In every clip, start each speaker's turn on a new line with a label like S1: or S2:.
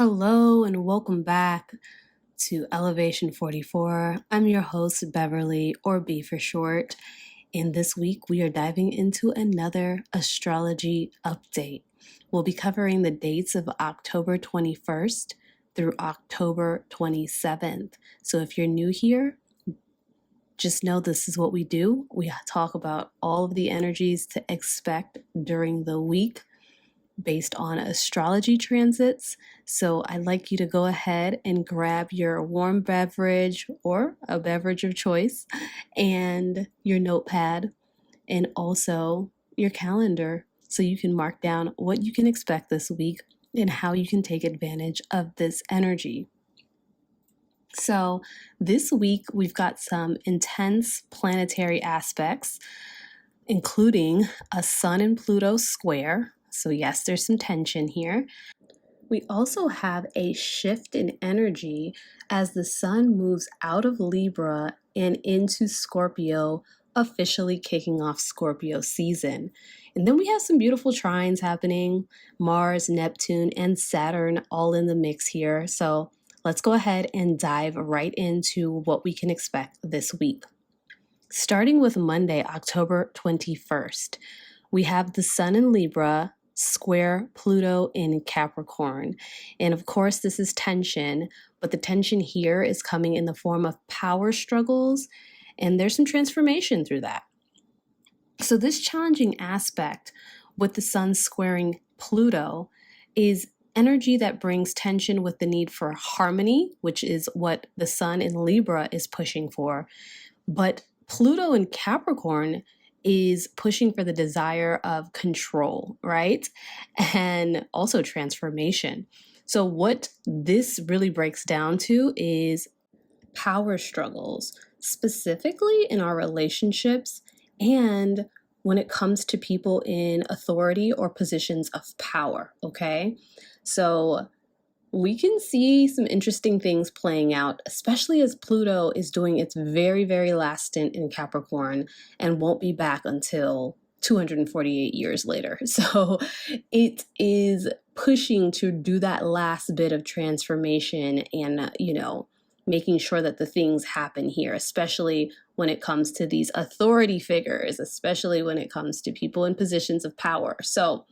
S1: Hello and welcome back to Elevation 44. I'm your host, Beverly, or B for short. And this week we are diving into another astrology update. We'll be covering the dates of October 21st through October 27th. So if you're new here, just know this is what we do. We talk about all of the energies to expect during the week based on astrology transits. So I'd like you to go ahead and grab your warm beverage or a beverage of choice and your notepad and also your calendar so you can mark down what you can expect this week and how you can take advantage of this energy. So this week we've got some intense planetary aspects, including a Sun and Pluto square. So yes, there's some tension here. We also have a shift in energy as the Sun moves out of Libra and into Scorpio, officially kicking off Scorpio season. And then we have some beautiful trines happening, Mars, Neptune, and Saturn all in the mix here. So let's go ahead and dive right into what we can expect this week. Starting with Monday, October 21st, we have the Sun in Libra, square Pluto in Capricorn. And of course, this is tension, but the tension here is coming in the form of power struggles, and there's some transformation through that. So this challenging aspect with the Sun squaring Pluto is energy that brings tension with the need for harmony, which is what the Sun in Libra is pushing for. But Pluto in Capricorn is pushing for the desire of control, right? And also transformation. So what this really breaks down to is power struggles, specifically in our relationships and when it comes to people in authority or positions of power, okay? So we can see some interesting things playing out, especially as Pluto is doing its very, very last stint in Capricorn and won't be back until 248 years later. So it is pushing to do that last bit of transformation and, making sure that the things happen here, especially when it comes to these authority figures, especially when it comes to people in positions of power. So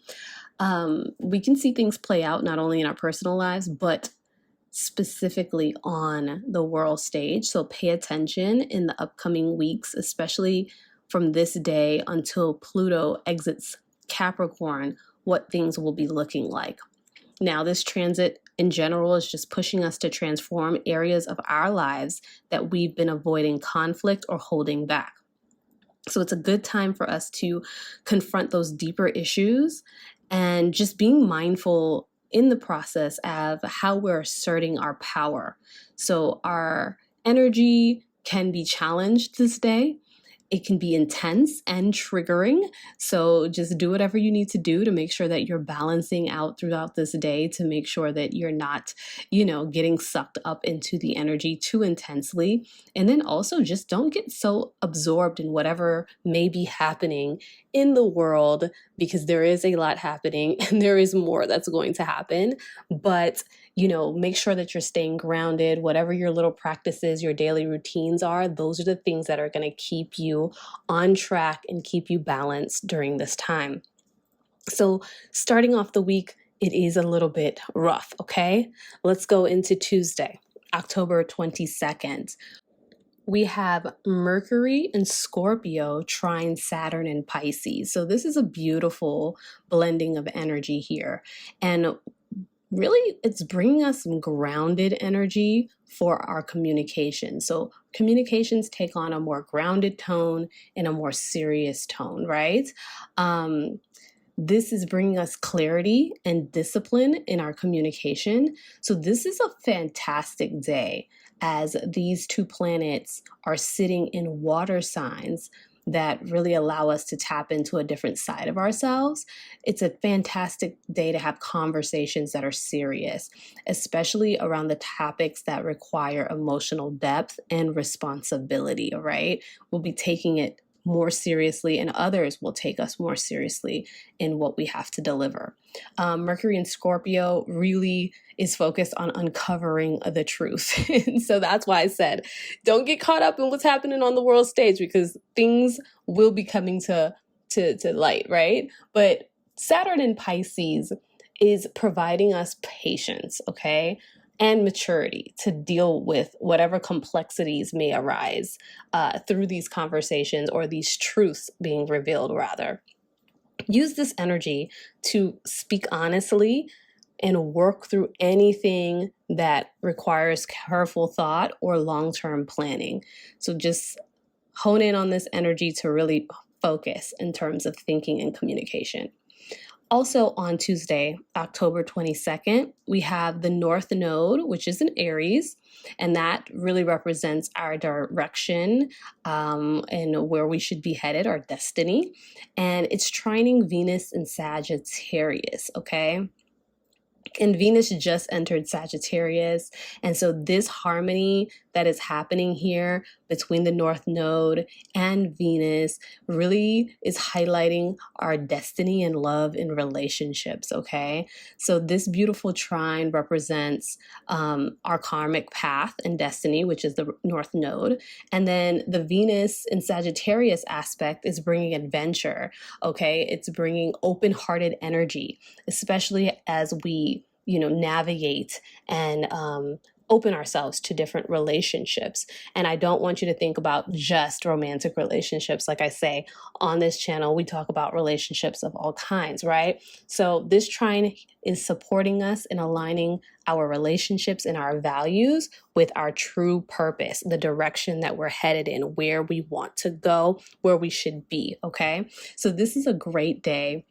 S1: we can see things play out not only in our personal lives, but specifically on the world stage. So pay attention in the upcoming weeks, especially from this day until Pluto exits Capricorn, what things will be looking like. Now, this transit in general is just pushing us to transform areas of our lives that we've been avoiding conflict or holding back. So it's a good time for us to confront those deeper issues and just being mindful in the process of how we're asserting our power. So our energy can be challenged this day. It can be intense and triggering. So just do whatever you need to do to make sure that you're balancing out throughout this day to make sure that you're not, getting sucked up into the energy too intensely. And then also just don't get so absorbed in whatever may be happening in the world, because there is a lot happening and there is more that's going to happen. But make sure that you're staying grounded. Whatever your little practices, your daily routines are, those are the things that are going to keep you on track and keep you balanced during this time. So starting off the week, it is a little bit rough, okay? Let's go into Tuesday, October 22nd. We have Mercury and Scorpio trine Saturn and Pisces. So this is a beautiful blending of energy here. And really, it's bringing us some grounded energy for our communication. So communications take on a more grounded tone and a more serious tone, right? This is bringing us clarity and discipline in our communication. So this is a fantastic day as these two planets are sitting in water signs that really allow us to tap into a different side of ourselves. It's a fantastic day to have conversations that are serious, especially around the topics that require emotional depth and responsibility, all right? We'll be taking it more seriously, and others will take us more seriously in what we have to deliver. Mercury in Scorpio really is focused on uncovering the truth. And so that's why I said, don't get caught up in what's happening on the world stage, because things will be coming to light, right? But Saturn in Pisces is providing us patience, okay? And maturity to deal with whatever complexities may arise through these conversations, or these truths being revealed, rather. Use this energy to speak honestly and work through anything that requires careful thought or long-term planning. So just hone in on this energy to really focus in terms of thinking and communication. Also on Tuesday, October 22nd, we have the North Node, which is in Aries, and that really represents our direction and where we should be headed, our destiny. And it's trining Venus in Sagittarius, okay? And Venus just entered Sagittarius. And so this harmony that is happening here between the North Node and Venus really is highlighting our destiny and love in relationships, okay? So this beautiful trine represents our karmic path and destiny, which is the North Node. And then the Venus in Sagittarius aspect is bringing adventure, okay? It's bringing open-hearted energy, especially as we navigate and open ourselves to different relationships. And I don't want you to think about just romantic relationships. Like I say, on this channel, we talk about relationships of all kinds, right? So this trine is supporting us in aligning our relationships and our values with our true purpose, the direction that we're headed in, where we want to go, where we should be, okay? So this is a great day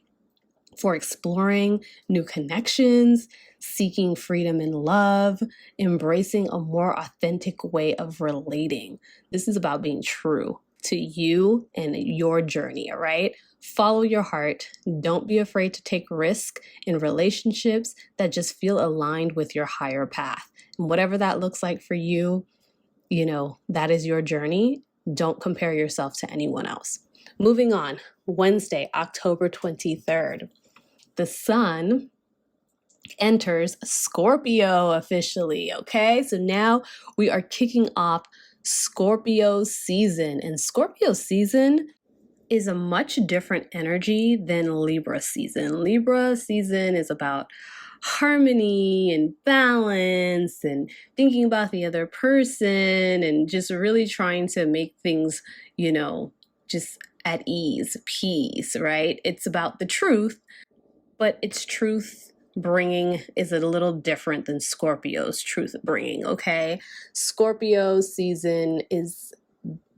S1: for exploring new connections, seeking freedom and love, embracing a more authentic way of relating. This is about being true to you and your journey, all right? Follow your heart. Don't be afraid to take risk in relationships that just feel aligned with your higher path. And whatever that looks like for you, that is your journey. Don't compare yourself to anyone else. Moving on, Wednesday, October 23rd. The sun enters Scorpio officially, okay? So now we are kicking off Scorpio season, and Scorpio season is a much different energy than Libra season. Libra season is about harmony and balance and thinking about the other person and just really trying to make things, just at ease, peace, right? It's about the truth, but its truth bringing is a little different than Scorpio's truth bringing, okay? Scorpio season is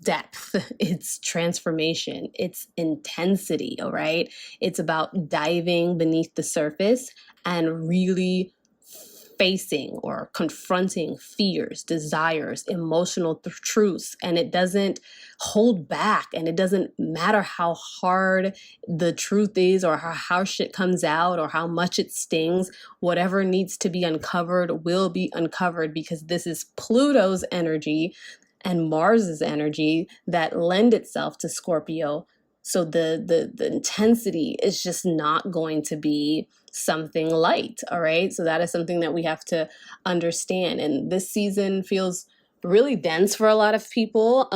S1: depth, it's transformation, it's intensity, all right? It's about diving beneath the surface and really facing or confronting fears, desires, emotional truths, and it doesn't hold back, and it doesn't matter how hard the truth is or how shit comes out or how much it stings. Whatever needs to be uncovered will be uncovered, because this is Pluto's energy and Mars's energy that lend itself to Scorpio. So the intensity is just not going to be something light, all right? So that is something that we have to understand. And this season feels really dense for a lot of people.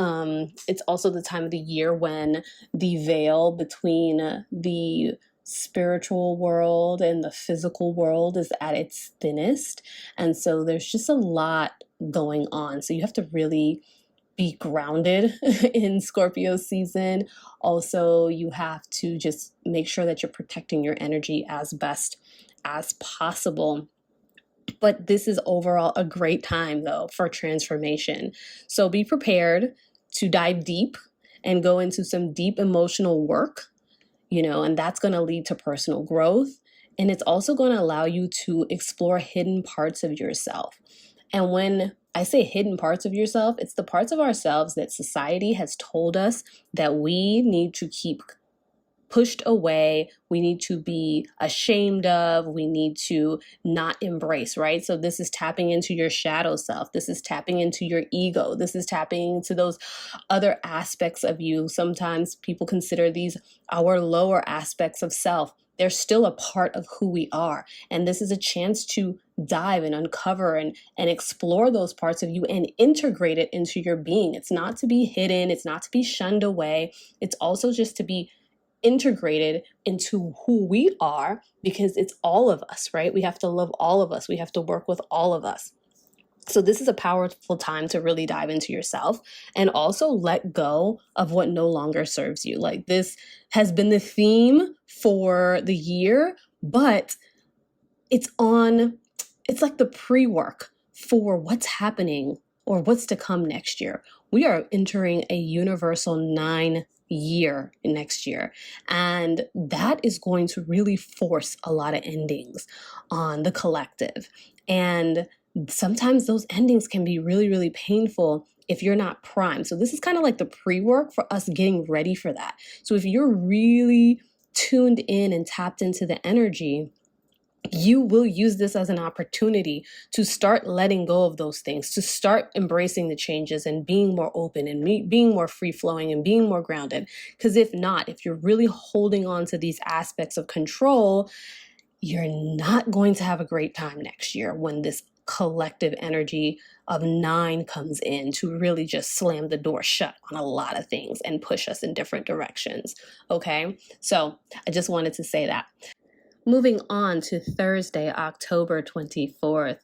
S1: It's also the time of the year when the veil between the spiritual world and the physical world is at its thinnest. And so there's just a lot going on. So you have to really be grounded in Scorpio season. Also, you have to just make sure that you're protecting your energy as best as possible. But this is overall a great time, though, for transformation. So be prepared to dive deep and go into some deep emotional work, and that's going to lead to personal growth. And it's also going to allow you to explore hidden parts of yourself. And when I say hidden parts of yourself, it's the parts of ourselves that society has told us that we need to keep pushed away, we need to be ashamed of, we need to not embrace, right? So this is tapping into your shadow self. This is tapping into your ego. This is tapping into those other aspects of you. Sometimes people consider these our lower aspects of self. They're still a part of who we are. And this is a chance to dive and uncover and explore those parts of you and integrate it into your being. It's not to be hidden. It's not to be shunned away. It's also just to be integrated into who we are, because it's all of us, right? We have to love all of us. We have to work with all of us. So this is a powerful time to really dive into yourself and also let go of what no longer serves you. Like, this has been the theme for the year, but it's like the pre-work for what's happening or what's to come next year. We are entering a universal 9-year next year, and that is going to really force a lot of endings on the collective. And sometimes those endings can be really, really painful if you're not primed. So this is kind of like the pre-work for us getting ready for that. So if you're really tuned in and tapped into the energy, you will use this as an opportunity to start letting go of those things, to start embracing the changes and being more open and being more free-flowing and being more grounded. Because if not, if you're really holding on to these aspects of control, you're not going to have a great time next year when this collective energy of 9 comes in to really just slam the door shut on a lot of things and push us in different directions. Okay, so I just wanted to say that. Moving on to Thursday, October 24th,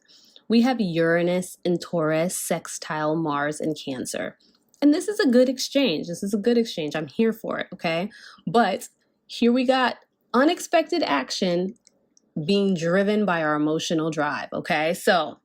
S1: we have Uranus in Taurus, sextile Mars in Cancer. And this is a good exchange. I'm here for it, okay? But here we got unexpected action being driven by our emotional drive, okay? So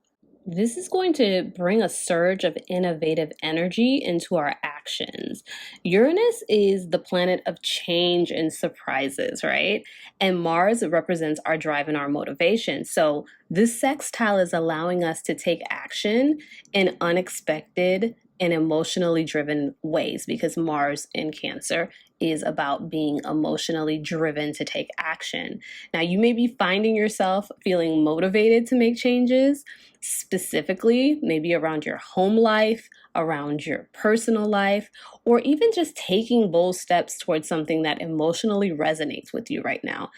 S1: this is going to bring a surge of innovative energy into our actions. Uranus is the planet of change and surprises, right? And Mars represents our drive and our motivation. So this sextile is allowing us to take action in unexpected and emotionally driven ways, because Mars in Cancer is about being emotionally driven to take action. Now, you may be finding yourself feeling motivated to make changes, specifically maybe around your home life, around your personal life, or even just taking bold steps towards something that emotionally resonates with you right now.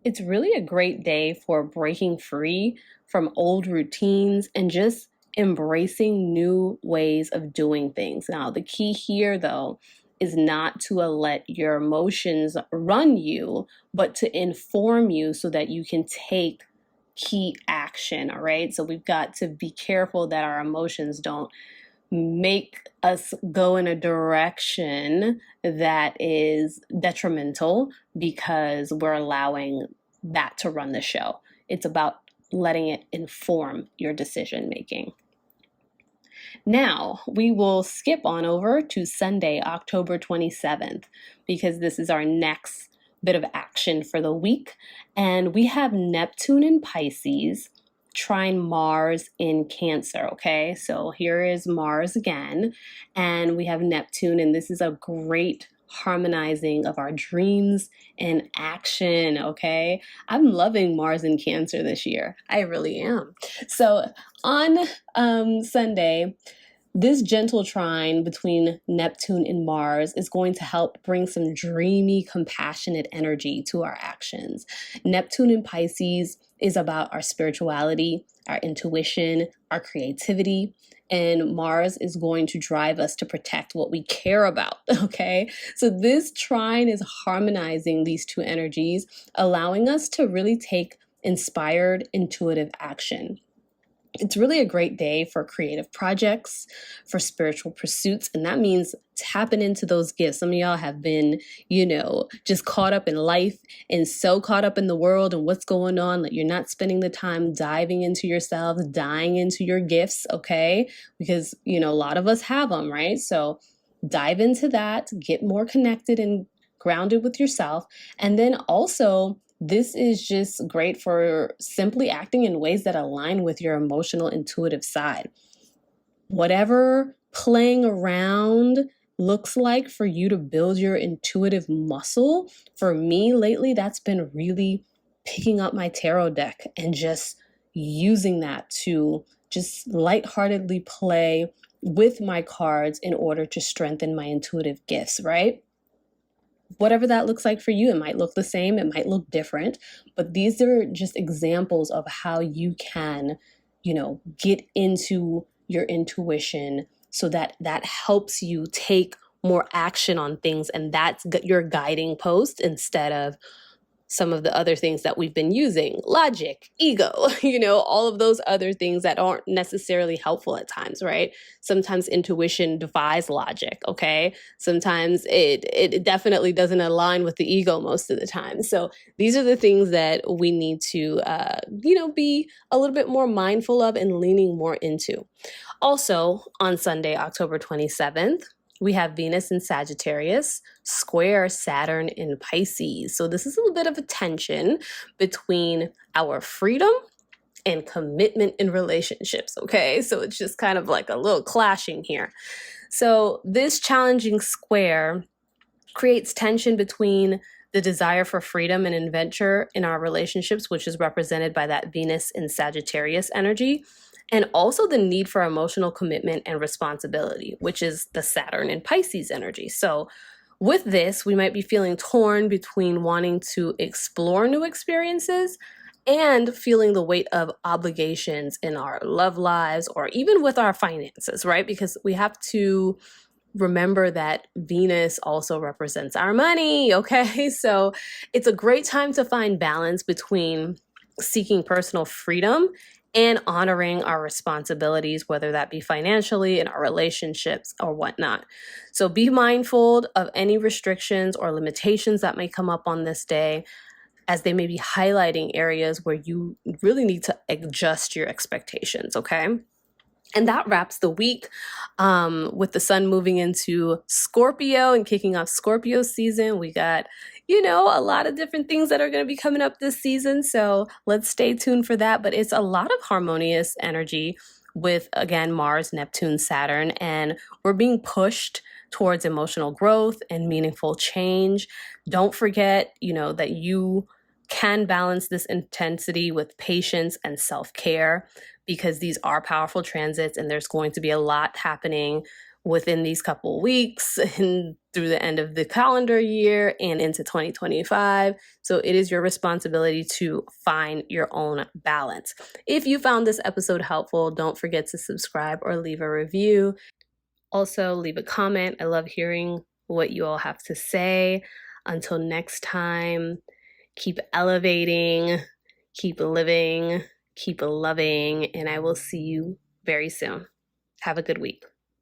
S1: It's really a great day for breaking free from old routines and just embracing new ways of doing things. Now, the key here, though, is not to let your emotions run you, but to inform you so that you can take key action, all right? So we've got to be careful that our emotions don't make us go in a direction that is detrimental because we're allowing that to run the show. It's about letting it inform your decision making. Now, we will skip on over to Sunday, October 27th, because this is our next bit of action for the week. And we have Neptune in Pisces, trine Mars in Cancer, okay? So here is Mars again, and we have Neptune, and this is a great harmonizing of our dreams and action, okay? I'm loving Mars in Cancer this year. I really am. So on Sunday, this gentle trine between Neptune and Mars is going to help bring some dreamy, compassionate energy to our actions. Neptune in Pisces is about our spirituality, our intuition, our creativity, and Mars is going to drive us to protect what we care about, okay? So this trine is harmonizing these two energies, allowing us to really take inspired, intuitive action. It's really a great day for creative projects, for spiritual pursuits, and that means tapping into those gifts. Some of y'all have been, just caught up in life and so caught up in the world and what's going on that you're not spending the time diving into yourselves, dying into your gifts, okay? Because, a lot of us have them, right? So dive into that, get more connected and grounded with yourself, and then also this is just great for simply acting in ways that align with your emotional, intuitive side. Whatever playing around looks like for you to build your intuitive muscle, for me lately, that's been really picking up my tarot deck and just using that to just lightheartedly play with my cards in order to strengthen my intuitive gifts, right? Whatever that looks like for you, it might look the same, it might look different, but these are just examples of how you can, get into your intuition so that that helps you take more action on things, and that's your guiding post instead of some of the other things that we've been using, logic, ego, all of those other things that aren't necessarily helpful at times, right? Sometimes intuition defies logic, okay? Sometimes it definitely doesn't align with the ego most of the time. So these are the things that we need to, be a little bit more mindful of and leaning more into. Also, on Sunday, October 27th, we have Venus in Sagittarius, square Saturn in Pisces. So this is a little bit of a tension between our freedom and commitment in relationships, okay? So it's just kind of like a little clashing here. So this challenging square creates tension between the desire for freedom and adventure in our relationships, which is represented by that Venus in Sagittarius energy, and also the need for emotional commitment and responsibility, which is the Saturn and Pisces energy. So with this, we might be feeling torn between wanting to explore new experiences and feeling the weight of obligations in our love lives or even with our finances, right? Because we have to remember that Venus also represents our money, okay? So it's a great time to find balance between seeking personal freedom and honoring our responsibilities, whether that be financially, in our relationships, or whatnot. So be mindful of any restrictions or limitations that may come up on this day, as they may be highlighting areas where you really need to adjust your expectations, okay? And that wraps the week with the sun moving into Scorpio and kicking off Scorpio season. We got, a lot of different things that are going to be coming up this season. So let's stay tuned for that. But it's a lot of harmonious energy with, again, Mars, Neptune, Saturn. And we're being pushed towards emotional growth and meaningful change. Don't forget, that you can balance this intensity with patience and self-care, because these are powerful transits and there's going to be a lot happening within these couple of weeks and through the end of the calendar year and into 2025. So it is your responsibility to find your own balance. If you found this episode helpful, don't forget to subscribe or leave a review. Also, leave a comment. I love hearing what you all have to say. Until next time, keep elevating, keep living, keep loving, and I will see you very soon. Have a good week.